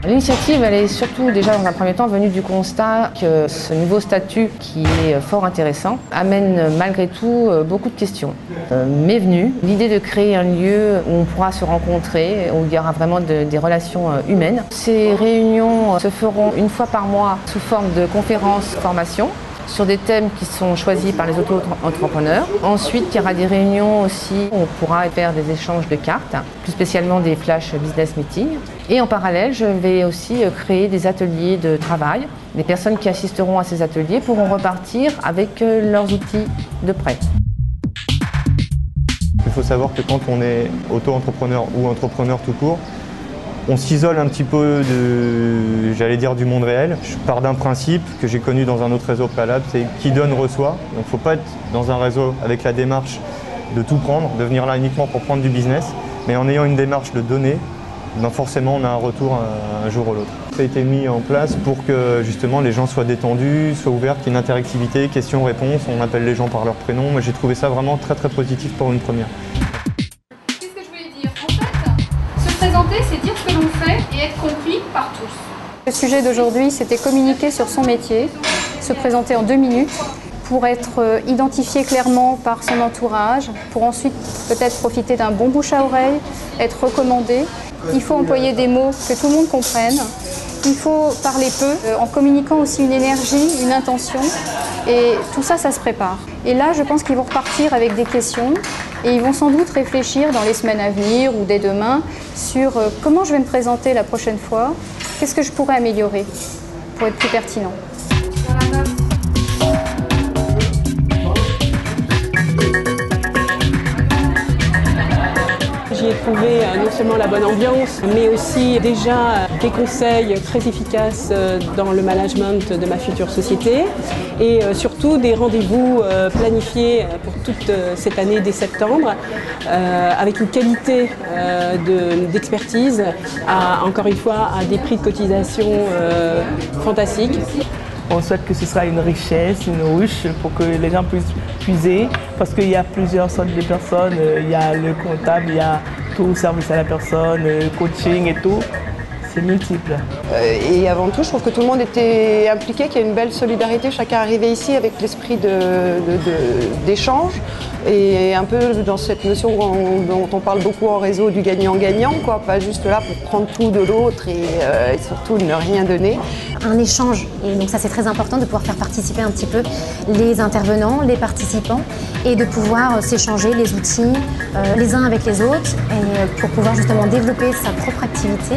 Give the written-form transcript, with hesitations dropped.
L'initiative, elle est surtout déjà dans un premier temps venue du constat que ce nouveau statut, qui est fort intéressant, amène malgré tout beaucoup de questions. M'est venue l'idée de créer un lieu où on pourra se rencontrer, où il y aura vraiment des relations humaines. Ces réunions se feront une fois par mois sous forme de conférences, formations, sur des thèmes qui sont choisis par les auto-entrepreneurs. Ensuite, il y aura des réunions aussi où on pourra faire des échanges de cartes, plus spécialement des flash business meetings. Et en parallèle, je vais aussi créer des ateliers de travail. Les personnes qui assisteront à ces ateliers pourront repartir avec leurs outils de prêt. Il faut savoir que quand on est auto-entrepreneur ou entrepreneur tout court, on s'isole un petit peu du monde réel. Je pars d'un principe que j'ai connu dans un autre réseau préalable, c'est qui donne reçoit. Donc il ne faut pas être dans un réseau avec la démarche de tout prendre, de venir là uniquement pour prendre du business, mais en ayant une démarche de donner, ben forcément on a un retour un jour ou l'autre. Ça a été mis en place pour que justement les gens soient détendus, soient ouverts, qu'il y ait une interactivité, questions-réponses, on appelle les gens par leur prénom. Moi j'ai trouvé ça vraiment très positif pour une première. Présenter, c'est dire ce que l'on fait et être compris par tous. Le sujet d'aujourd'hui, c'était communiquer sur son métier, se présenter en 2 minutes pour être identifié clairement par son entourage, pour ensuite peut-être profiter d'un bon bouche à oreille, être recommandé. Il faut employer des mots que tout le monde comprenne. Il faut parler peu, en communiquant aussi une énergie, une intention. Et tout ça, ça se prépare. Et là, je pense qu'ils vont repartir avec des questions et ils vont sans doute réfléchir dans les semaines à venir ou dès demain sur comment je vais me présenter la prochaine fois, qu'est-ce que je pourrais améliorer pour être plus pertinent. J'y ai trouvé non seulement la bonne ambiance, mais aussi déjà des conseils très efficaces dans le management de ma future société et surtout des rendez-vous planifiés pour toute cette année dès septembre avec une qualité d'expertise, encore une fois, à des prix de cotisation fantastiques. On souhaite que ce sera une richesse, une ruche pour que les gens puissent puiser parce qu'il y a plusieurs sortes de personnes. Il y a le comptable, il y a tout service à la personne, le coaching et tout. C'est multiple. Et avant tout, je trouve que tout le monde était impliqué, qu'il y a une belle solidarité. Chacun arrivait ici avec l'esprit d'échange et un peu dans cette notion dont on parle beaucoup en réseau du gagnant-gagnant, quoi. Pas juste là pour prendre tout de l'autre et surtout ne rien donner. Un échange, et donc ça c'est très important de pouvoir faire participer un petit peu les intervenants, les participants et de pouvoir s'échanger les outils les uns avec les autres et pour pouvoir justement développer sa propre activité